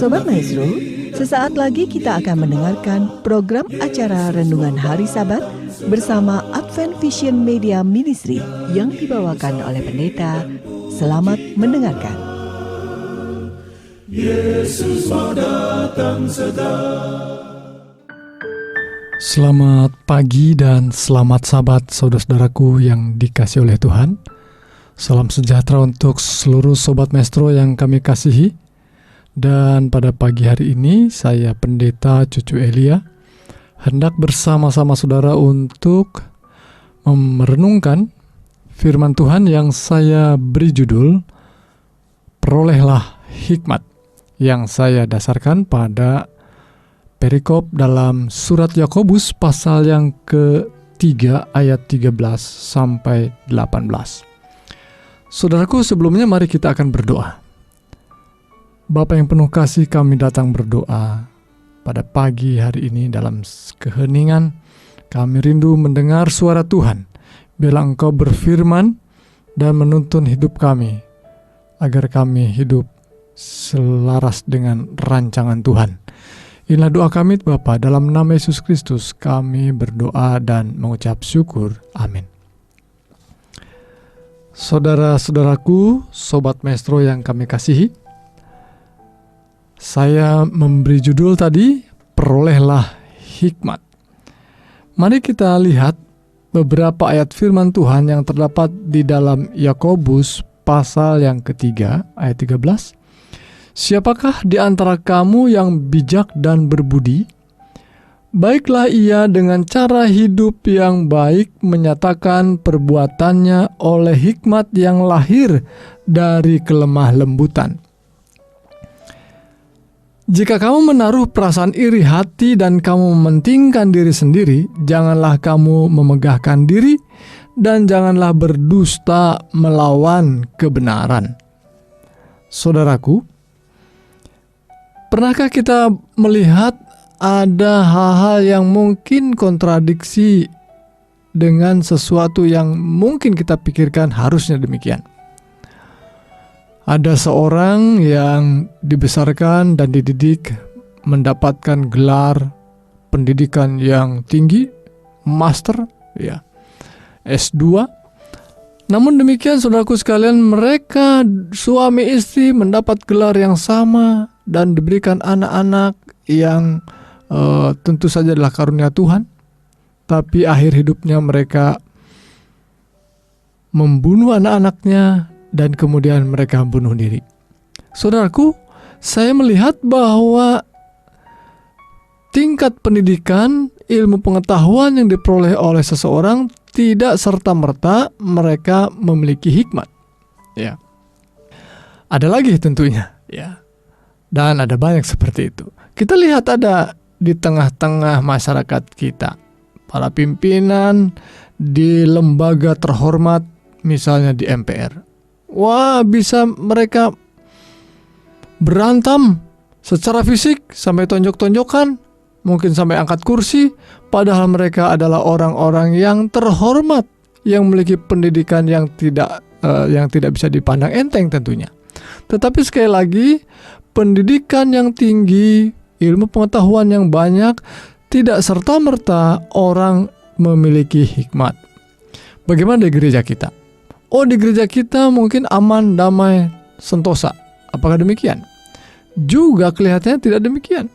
Sobat Maestro, sesaat lagi kita akan mendengarkan program acara Renungan Hari Sabat bersama Advent Vision Media Ministry yang dibawakan oleh pendeta. Selamat mendengarkan. Yesus mau datang segera. Selamat pagi dan selamat Sabat saudara-saudaraku yang dikasihi oleh Tuhan. Salam sejahtera untuk seluruh Sobat Maestro yang kami kasihi. Dan pada pagi hari ini saya Pendeta Cucu Elia hendak bersama-sama saudara untuk merenungkan firman Tuhan yang saya beri judul Perolehlah Hikmat, yang saya dasarkan pada perikop dalam surat Yakobus pasal yang ke-3 ayat 13 sampai 18. Saudaraku, sebelumnya mari kita akan berdoa. Bapa yang penuh kasih, kami datang berdoa pada pagi hari ini dalam keheningan. Kami rindu mendengar suara Tuhan. Biarlah Engkau berfirman dan menuntun hidup kami, agar kami hidup selaras dengan rancangan Tuhan. Inilah doa kami Bapa, dalam nama Yesus Kristus kami berdoa dan mengucap syukur. Amin. Saudara-saudaraku, Sobat Maestro yang kami kasihi, saya memberi judul tadi, Perolehlah Hikmat. Mari kita lihat beberapa ayat firman Tuhan yang terdapat di dalam Yakobus pasal yang ketiga ayat 13. Siapakah di antara kamu yang bijak dan berbudi? Baiklah ia dengan cara hidup yang baik menyatakan perbuatannya oleh hikmat yang lahir dari kelemah lembutan. Jika kamu menaruh perasaan iri hati dan kamu mementingkan diri sendiri, janganlah kamu memegahkan diri dan janganlah berdusta melawan kebenaran. Saudaraku, pernahkah kita melihat ada hal-hal yang mungkin kontradiksi dengan sesuatu yang mungkin kita pikirkan harusnya demikian? Ada seorang yang dibesarkan dan dididik mendapatkan gelar pendidikan yang tinggi, master, ya, S2. Namun demikian, saudaraku sekalian, mereka suami istri mendapat gelar yang sama dan diberikan anak-anak yang tentu saja adalah karunia Tuhan. Tapi akhir hidupnya mereka membunuh anak-anaknya dan kemudian mereka bunuh diri. Saudaraku, saya melihat bahwa tingkat pendidikan, ilmu pengetahuan yang diperoleh oleh seseorang tidak serta-merta mereka memiliki hikmat. Ya. Ada lagi tentunya, ya. Dan ada banyak seperti itu. Kita lihat ada di tengah-tengah masyarakat kita, para pimpinan di lembaga terhormat, misalnya di MPR. Wah, bisa mereka berantem secara fisik sampai tonjok-tonjokan, mungkin sampai angkat kursi, padahal mereka adalah orang-orang yang terhormat, yang memiliki pendidikan yang tidak bisa dipandang enteng tentunya. Tetapi sekali lagi, pendidikan yang tinggi, ilmu pengetahuan yang banyak, tidak serta-merta orang memiliki hikmat. Bagaimana di gereja kita? Oh, di gereja kita mungkin aman, damai, sentosa. Apakah demikian? Juga kelihatannya tidak demikian.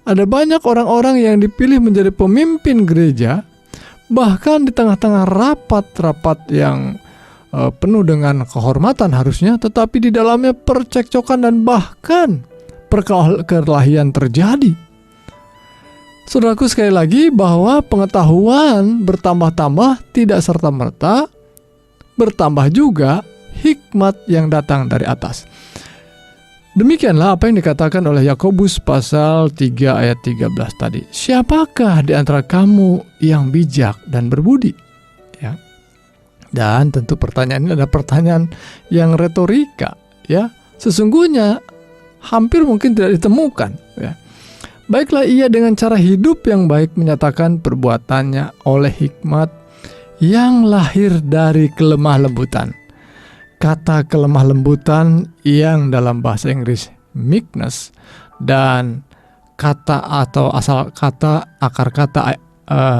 Ada banyak orang-orang yang dipilih menjadi pemimpin gereja, bahkan di tengah-tengah rapat-rapat yang penuh dengan kehormatan harusnya, tetapi di dalamnya percekcokan dan bahkan perkelahian terjadi. Saudaraku, sekali lagi bahwa pengetahuan bertambah-tambah tidak serta-merta bertambah juga hikmat yang datang dari atas. Demikianlah apa yang dikatakan oleh Yakobus pasal 3 ayat 13 tadi. Siapakah di antara kamu yang bijak dan berbudi? Ya. Dan tentu pertanyaan ini adalah pertanyaan yang retorika, ya. Sesungguhnya hampir mungkin tidak ditemukan, ya. Baiklah ia dengan cara hidup yang baik menyatakan perbuatannya oleh hikmat yang lahir dari kelemah lembutan. Kata kelemah lembutan yang dalam bahasa Inggris meekness, dan kata atau asal kata, akar kata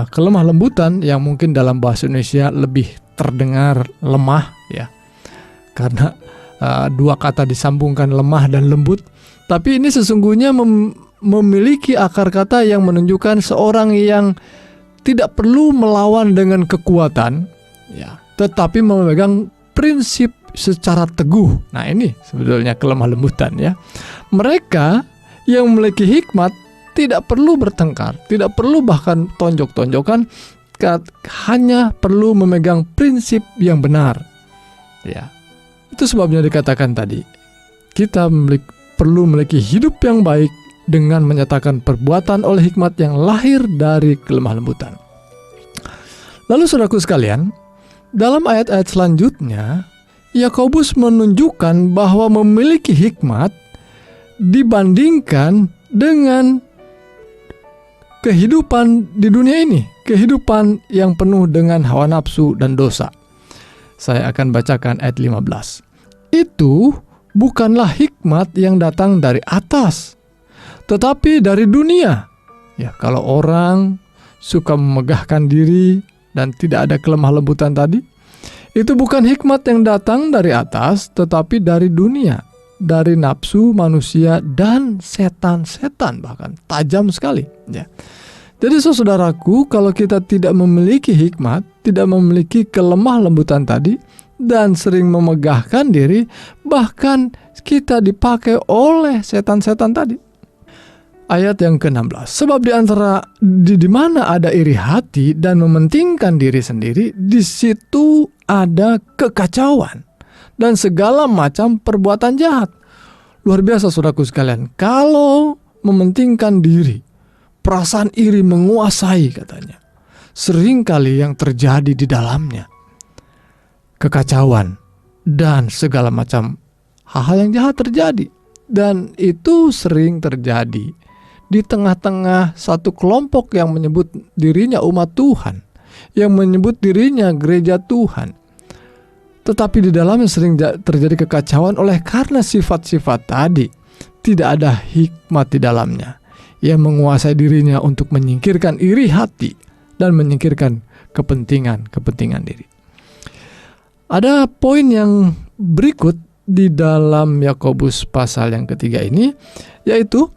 kelemah lembutan yang mungkin dalam bahasa Indonesia lebih terdengar lemah ya, karena dua kata disambungkan, lemah dan lembut. Tapi ini sesungguhnya memiliki akar kata yang menunjukkan seorang yang tidak perlu melawan dengan kekuatan ya, tetapi memegang prinsip secara teguh. Nah, ini sebetulnya kelemah lembutan ya. Mereka yang memiliki hikmat tidak perlu bertengkar, tidak perlu bahkan tonjok-tonjokan, hanya perlu memegang prinsip yang benar. Ya, itu sebabnya dikatakan tadi, kita perlu memiliki hidup yang baik dengan menyatakan perbuatan oleh hikmat yang lahir dari kelemah lembutan. Lalu saudaraku sekalian, dalam ayat-ayat selanjutnya, Yakobus menunjukkan bahwa memiliki hikmat dibandingkan dengan kehidupan di dunia ini, kehidupan yang penuh dengan hawa nafsu dan dosa. Saya akan bacakan ayat 15. Itu bukanlah hikmat yang datang dari atas, tetapi dari dunia. Ya, kalau orang suka memegahkan diri dan tidak ada kelemah lembutan tadi, itu bukan hikmat yang datang dari atas, tetapi dari dunia, dari nafsu manusia dan setan-setan, bahkan tajam sekali ya. Jadi saudaraku, kalau kita tidak memiliki hikmat, tidak memiliki kelemah lembutan tadi, dan sering memegahkan diri, bahkan kita dipakai oleh setan-setan tadi. Ayat yang ke-16. Sebab di mana ada iri hati dan mementingkan diri sendiri, di situ ada kekacauan dan segala macam perbuatan jahat. Luar biasa saudaraku sekalian. Kalau mementingkan diri, perasaan iri menguasai katanya. Seringkali yang terjadi di dalamnya kekacauan dan segala macam hal-hal yang jahat terjadi. Dan itu sering terjadi di tengah-tengah satu kelompok yang menyebut dirinya umat Tuhan, yang menyebut dirinya gereja Tuhan. Tetapi di dalamnya sering terjadi kekacauan oleh karena sifat-sifat tadi. Tidak ada hikmat di dalamnya yang menguasai dirinya untuk menyingkirkan iri hati dan menyingkirkan kepentingan diri. Ada poin yang berikut di dalam Yakobus pasal yang ketiga ini, yaitu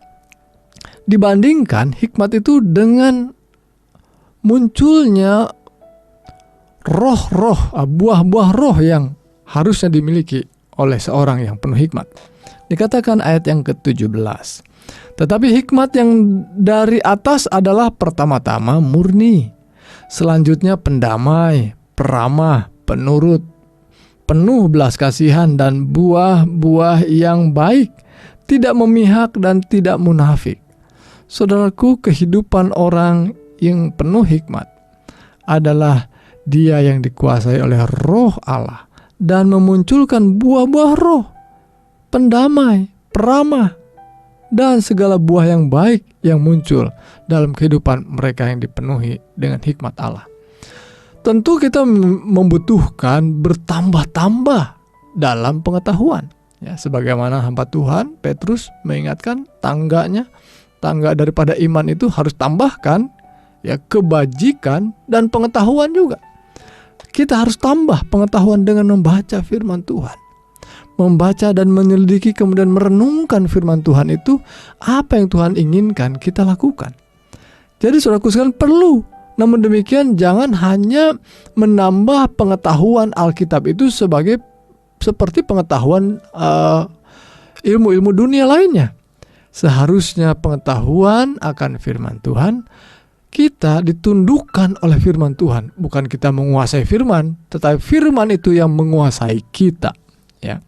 dibandingkan hikmat itu dengan munculnya roh-roh, buah-buah roh yang harusnya dimiliki oleh seorang yang penuh hikmat. Dikatakan ayat yang ke-17. Tetapi hikmat yang dari atas adalah pertama-tama murni, selanjutnya pendamai, peramah, penurut, penuh belas kasihan dan buah-buah yang baik, tidak memihak dan tidak munafik. Saudaraku, kehidupan orang yang penuh hikmat adalah dia yang dikuasai oleh roh Allah dan memunculkan buah-buah roh, pendamai, peramah, dan segala buah yang baik yang muncul dalam kehidupan mereka yang dipenuhi dengan hikmat Allah. Tentu kita membutuhkan bertambah-tambah dalam pengetahuan. Ya, sebagaimana hamba Tuhan Petrus mengingatkan tangga daripada iman itu harus tambahkan ya kebajikan dan pengetahuan juga. Kita harus tambah pengetahuan dengan membaca firman Tuhan. Membaca dan menyelidiki kemudian merenungkan firman Tuhan itu, apa yang Tuhan inginkan kita lakukan. Jadi saudaraku sekalian perlu. Namun demikian jangan hanya menambah pengetahuan Alkitab itu seperti pengetahuan ilmu-ilmu dunia lainnya. Seharusnya pengetahuan akan firman Tuhan kita ditundukkan oleh firman Tuhan. Bukan kita menguasai firman, tetapi firman itu yang menguasai kita. Ya.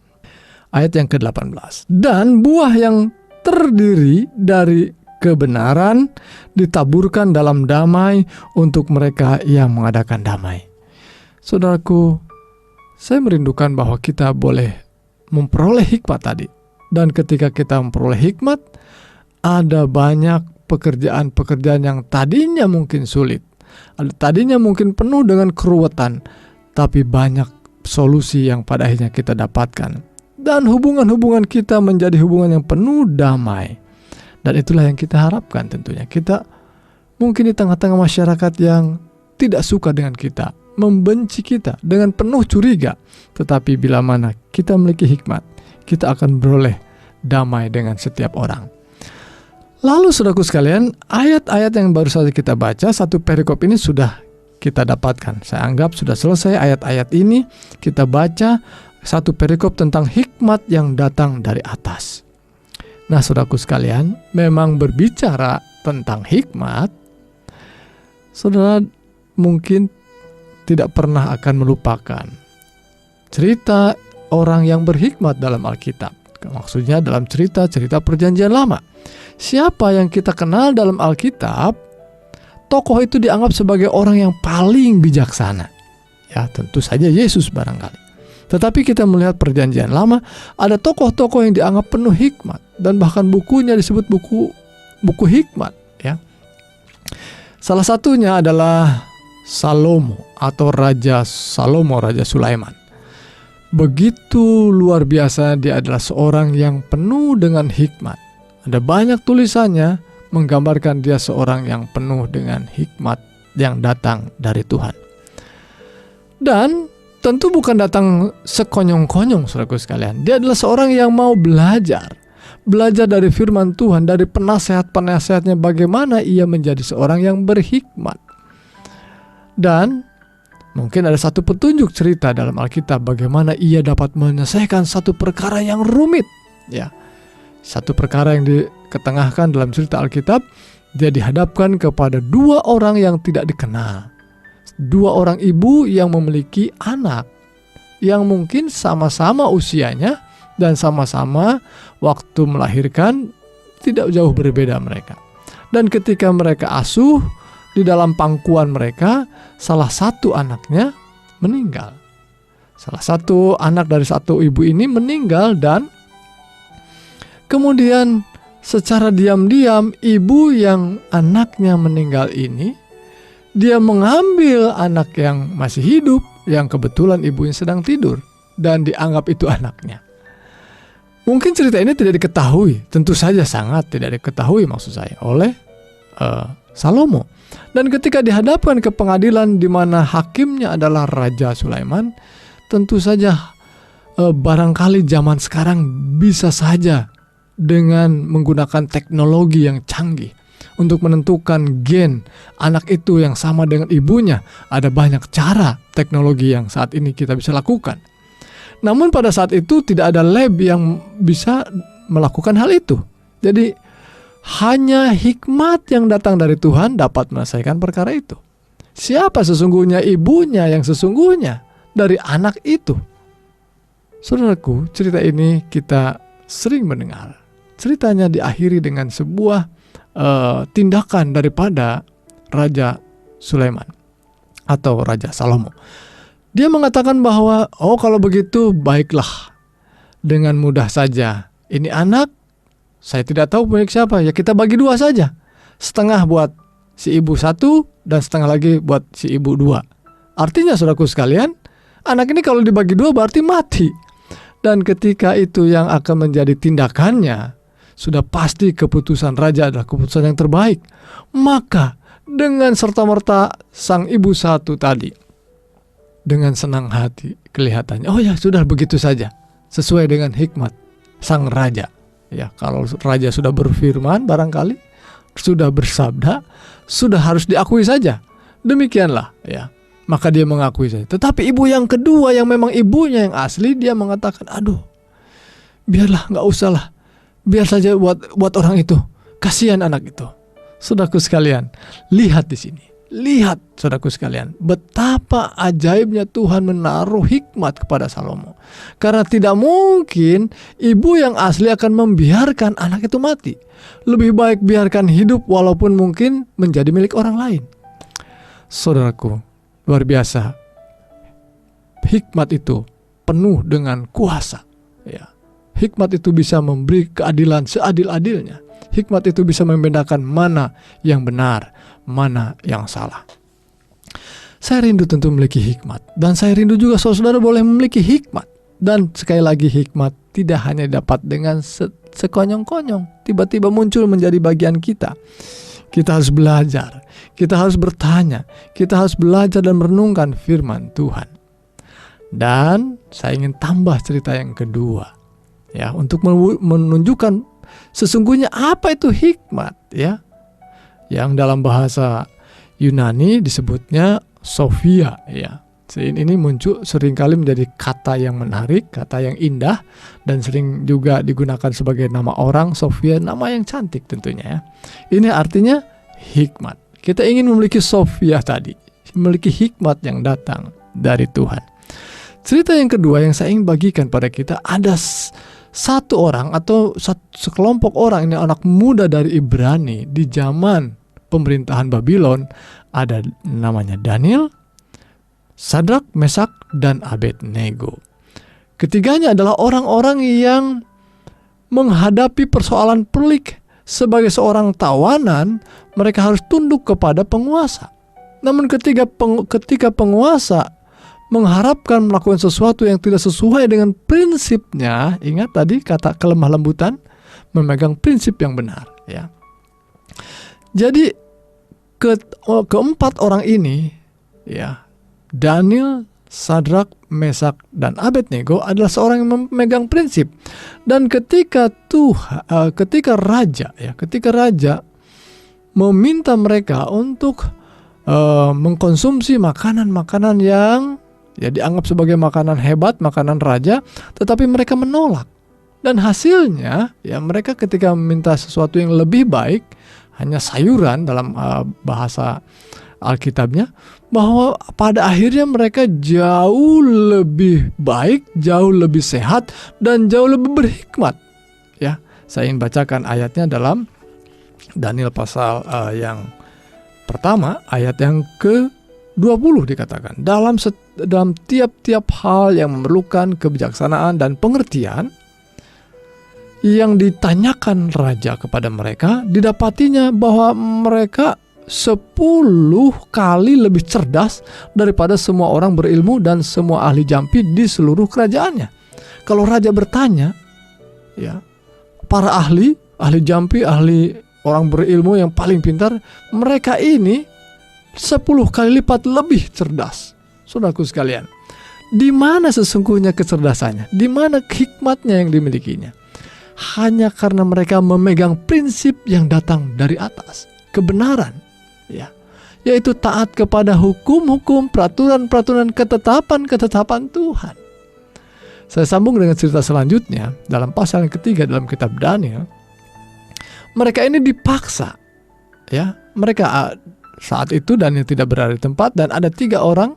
Ayat yang ke-18. Dan buah yang terdiri dari kebenaran ditaburkan dalam damai untuk mereka yang mengadakan damai. Saudaraku, saya merindukan bahwa kita boleh memperoleh hikmat tadi. Dan ketika kita memperoleh hikmat, ada banyak pekerjaan-pekerjaan yang tadinya mungkin sulit, tadinya mungkin penuh dengan keruwetan, tapi banyak solusi yang pada akhirnya kita dapatkan dan hubungan-hubungan kita menjadi hubungan yang penuh damai. Dan itulah yang kita harapkan tentunya. Kita mungkin di tengah-tengah masyarakat yang tidak suka dengan kita, membenci kita dengan penuh curiga, tetapi bila mana kita memiliki hikmat, kita akan beroleh damai dengan setiap orang. Lalu saudaraku sekalian, ayat-ayat yang baru saja kita baca, satu perikop ini sudah kita dapatkan. Saya anggap sudah selesai ayat-ayat ini. Kita baca satu perikop tentang hikmat yang datang dari atas. Nah saudaraku sekalian, memang berbicara tentang hikmat, saudara mungkin tidak pernah akan melupakan cerita orang yang berhikmat dalam Alkitab. Maksudnya dalam cerita-cerita perjanjian lama. Siapa yang kita kenal dalam Alkitab, tokoh itu dianggap sebagai orang yang paling bijaksana. Ya, tentu saja Yesus barangkali. Tetapi kita melihat perjanjian lama, ada tokoh-tokoh yang dianggap penuh hikmat, dan bahkan bukunya disebut buku hikmat. Ya. Salah satunya adalah Salomo atau Raja Salomo, Raja Sulaiman. Begitu luar biasa, dia adalah seorang yang penuh dengan hikmat. Ada banyak tulisannya menggambarkan dia seorang yang penuh dengan hikmat yang datang dari Tuhan. Dan tentu bukan datang sekonyong-konyong, saudaraku sekalian. Dia adalah seorang yang mau belajar dari firman Tuhan, dari penasehat-penasehatnya, bagaimana ia menjadi seorang yang berhikmat. Dan mungkin ada satu petunjuk cerita dalam Alkitab bagaimana ia dapat menyelesaikan satu perkara yang rumit. Ya, satu perkara yang diketengahkan dalam cerita Alkitab, dia dihadapkan kepada dua orang yang tidak dikenal. Dua orang ibu yang memiliki anak yang mungkin sama-sama usianya dan sama-sama waktu melahirkan tidak jauh berbeda mereka. Dan ketika mereka asuh di dalam pangkuan mereka, salah satu anaknya meninggal. Salah satu anak dari satu ibu ini meninggal, dan kemudian secara diam-diam ibu yang anaknya meninggal ini, dia mengambil anak yang masih hidup, yang kebetulan ibunya sedang tidur, dan dianggap itu anaknya. Mungkin cerita ini tidak diketahui, tentu saja sangat tidak diketahui maksud saya, oleh Salomo. Dan ketika dihadapkan ke pengadilan di mana hakimnya adalah Raja Sulaiman, tentu saja barangkali zaman sekarang bisa saja dengan menggunakan teknologi yang canggih untuk menentukan gen anak itu yang sama dengan ibunya. Ada banyak cara teknologi yang saat ini kita bisa lakukan. Namun pada saat itu tidak ada lab yang bisa melakukan hal itu. Jadi hanya hikmat yang datang dari Tuhan dapat menyelesaikan perkara itu. Siapa sesungguhnya ibunya yang sesungguhnya dari anak itu? Saudaraku, cerita ini kita sering mendengar. Ceritanya diakhiri dengan sebuah tindakan daripada Raja Sulaiman atau Raja Salomo. Dia mengatakan bahwa, oh kalau begitu baiklah, dengan mudah saja. Ini anak, saya tidak tahu punya siapa, ya kita bagi dua saja. Setengah buat si ibu satu, dan setengah lagi buat si ibu dua. Artinya saudaraku sekalian, anak ini kalau dibagi dua berarti mati. Dan ketika itu yang akan menjadi tindakannya, sudah pasti keputusan raja adalah keputusan yang terbaik. Maka dengan serta-merta sang ibu satu tadi, dengan senang hati kelihatannya, oh ya sudah begitu saja, sesuai dengan hikmat sang raja. Ya, kalau raja sudah berfirman, barangkali sudah bersabda, sudah harus diakui saja. Demikianlah, ya. Maka dia mengakui saja. Tetapi ibu yang kedua, yang memang ibunya yang asli, dia mengatakan, aduh, biarlah, nggak usah lah, biar saja buat orang itu, kasihan anak itu. Saudaraku sekalian, lihat di sini. Lihat saudaraku sekalian, betapa ajaibnya Tuhan menaruh hikmat kepada Salomo. Karena tidak mungkin ibu yang asli akan membiarkan anak itu mati. Lebih baik biarkan hidup walaupun mungkin menjadi milik orang lain. Saudaraku, luar biasa. Hikmat itu penuh dengan kuasa. Ya. Hikmat itu bisa memberi keadilan seadil-adilnya. Hikmat itu bisa membedakan mana yang benar, mana yang salah. Saya rindu tentu memiliki hikmat. Dan saya rindu juga saudara boleh memiliki hikmat. Dan sekali lagi, hikmat tidak hanya dapat dengan sekonyong-konyong, tiba-tiba muncul menjadi bagian kita. Kita harus belajar, kita harus bertanya, kita harus belajar dan merenungkan firman Tuhan. Dan saya ingin tambah cerita yang kedua, ya, untuk menunjukkan sesungguhnya apa itu hikmat, ya, yang dalam bahasa Yunani disebutnya Sophia, ya. Ini muncul seringkali menjadi kata yang menarik, kata yang indah, dan sering juga digunakan sebagai nama orang. Sophia, nama yang cantik tentunya, ya. Ini artinya hikmat. Kita ingin memiliki Sophia tadi, memiliki hikmat yang datang dari Tuhan. Cerita yang kedua yang saya ingin bagikan pada kita, ada satu orang atau sekelompok orang, ini anak muda dari Ibrani di zaman pemerintahan Babylon. Ada namanya Daniel, Sadrak, Mesak, dan Abednego. Ketiganya adalah orang-orang yang menghadapi persoalan pelik. Sebagai seorang tawanan, mereka harus tunduk kepada penguasa. Namun ketika penguasa mengharapkan melakukan sesuatu yang tidak sesuai dengan prinsipnya, ingat tadi kata kelemah lembutan, memegang prinsip yang benar, ya. Jadi keempat orang ini, ya, Daniel, Sadrak, Mesak, dan Abednego adalah seorang yang memegang prinsip. Dan ketika raja meminta mereka untuk mengkonsumsi makanan-makanan yang, ya, dianggap sebagai makanan hebat, makanan raja, tetapi mereka menolak. Dan hasilnya, ya, mereka ketika meminta sesuatu yang lebih baik, hanya sayuran dalam bahasa Alkitabnya, bahwa pada akhirnya mereka jauh lebih baik, jauh lebih sehat, dan jauh lebih berhikmat. Ya, saya ingin bacakan ayatnya dalam Daniel pasal yang pertama, ayat yang ke-20 dikatakan, dalam tiap-tiap hal yang memerlukan kebijaksanaan dan pengertian, yang ditanyakan raja kepada mereka, didapatinya bahwa mereka 10 kali lebih cerdas daripada semua orang berilmu dan semua ahli jampi di seluruh kerajaannya. Kalau raja bertanya, ya, para ahli jampi, ahli orang berilmu yang paling pintar, mereka ini 10 kali lipat lebih cerdas. Saudaraku sekalian, di mana sesungguhnya kecerdasannya? Di mana hikmatnya yang dimilikinya? Hanya karena mereka memegang prinsip yang datang dari atas, kebenaran, ya, yaitu taat kepada hukum-hukum, peraturan-peraturan, ketetapan Tuhan. Saya sambung dengan cerita selanjutnya dalam pasal yang ketiga dalam kitab Daniel. Mereka ini dipaksa, ya. Mereka saat itu Daniel tidak berada di tempat, dan ada 3 orang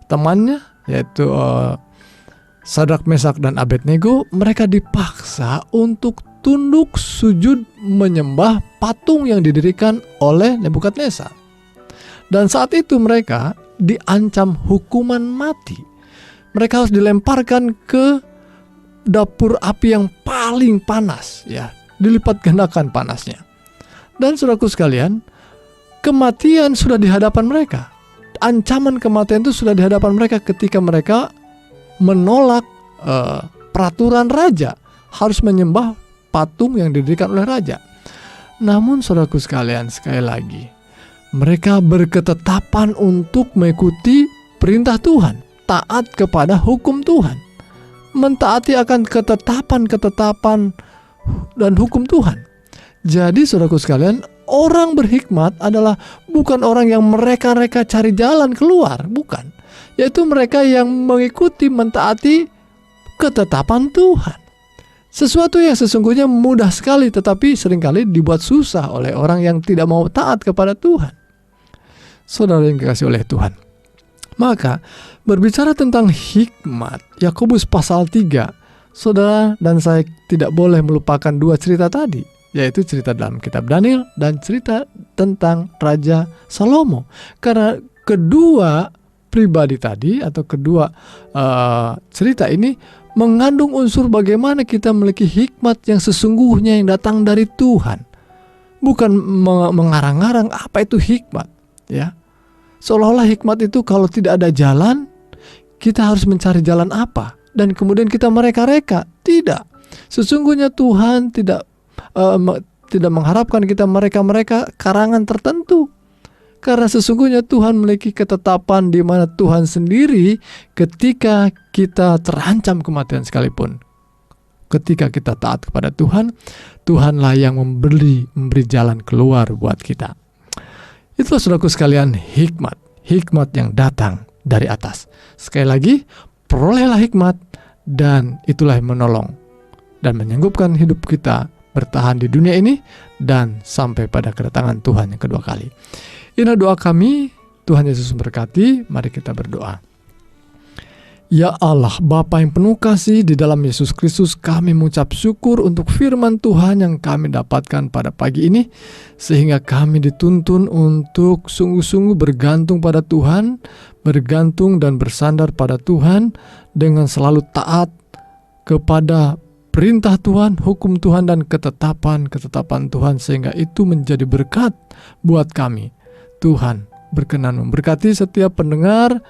temannya, yaitu Sadrak, Mesak, dan Abednego. Mereka dipaksa untuk tunduk sujud menyembah patung yang didirikan oleh Nebukadnezar. Dan saat itu mereka diancam hukuman mati. Mereka harus dilemparkan ke dapur api yang paling panas, ya, dilipat gandakan panasnya. Dan saudaraku sekalian, kematian sudah di hadapan mereka. Ancaman kematian itu sudah di hadapan mereka ketika mereka menolak peraturan raja, harus menyembah patung yang didirikan oleh raja. Namun saudaraku sekalian, sekali lagi, mereka berketetapan untuk mengikuti perintah Tuhan, taat kepada hukum Tuhan, mentaati akan ketetapan dan hukum Tuhan. Jadi saudaraku sekalian, orang berhikmat adalah bukan orang yang mereka cari jalan keluar, bukan. Yaitu mereka yang mengikuti, mentaati ketetapan Tuhan. Sesuatu yang sesungguhnya mudah sekali, tetapi seringkali dibuat susah oleh orang yang tidak mau taat kepada Tuhan. Saudara yang dikasihi oleh Tuhan, maka berbicara tentang hikmat, Yakobus pasal 3, saudara dan saya tidak boleh melupakan 2 cerita tadi, yaitu cerita dalam kitab Daniel dan cerita tentang Raja Salomo. Karena kedua pribadi tadi atau kedua cerita ini mengandung unsur bagaimana kita memiliki hikmat yang sesungguhnya yang datang dari Tuhan, bukan mengarang-arang apa itu hikmat, ya. Seolah-olah hikmat itu kalau tidak ada jalan, kita harus mencari jalan apa. dan kemudian kita mereka-reka. Tidak. Sesungguhnya Tuhan tidak mengharapkan kita mereka-mereka karangan tertentu. Karena sesungguhnya Tuhan memiliki ketetapan di mana Tuhan sendiri ketika kita terancam kematian sekalipun. Ketika kita taat kepada Tuhan, Tuhanlah yang memberi jalan keluar buat kita. Itulah saudaraku sekalian hikmat yang datang dari atas. Sekali lagi, perolehlah hikmat dan itulah yang menolong dan menyanggupkan hidup kita bertahan di dunia ini dan sampai pada kedatangan Tuhan yang kedua kali. Inilah doa kami, Tuhan Yesus memberkati. Mari kita berdoa. Ya Allah, Bapa yang penuh kasih, di dalam Yesus Kristus kami mengucap syukur untuk firman Tuhan yang kami dapatkan pada pagi ini, sehingga kami dituntun untuk sungguh-sungguh bergantung pada Tuhan, bergantung dan bersandar pada Tuhan, dengan selalu taat kepada perintah Tuhan, hukum Tuhan, dan ketetapan Tuhan, sehingga itu menjadi berkat buat kami. Tuhan berkenan memberkati setiap pendengar,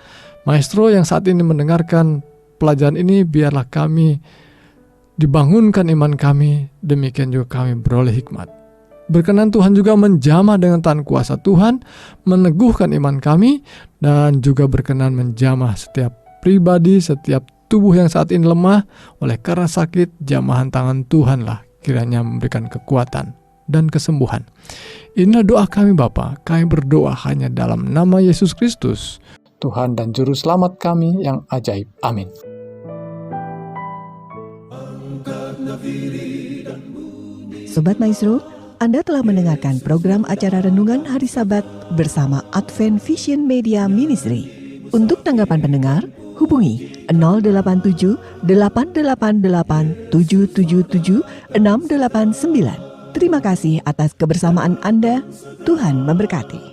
Maestro yang saat ini mendengarkan pelajaran ini, biarlah kami dibangunkan iman kami, demikian juga kami beroleh hikmat. Berkenan Tuhan juga menjamah dengan tangan kuasa Tuhan, meneguhkan iman kami, dan juga berkenan menjamah setiap pribadi, setiap tubuh yang saat ini lemah oleh karena sakit. Jamahan tangan Tuhanlah kiranya memberikan kekuatan dan kesembuhan. Inilah doa kami Bapa. Kami berdoa hanya dalam nama Yesus Kristus, Tuhan dan Juru Selamat kami yang ajaib. Amin. Sobat Maestro, Anda telah mendengarkan program acara Renungan Hari Sabat bersama Advent Vision Media Ministry. Untuk tanggapan pendengar, hubungi 087 888 777 689. Terima kasih atas kebersamaan Anda. Tuhan memberkati.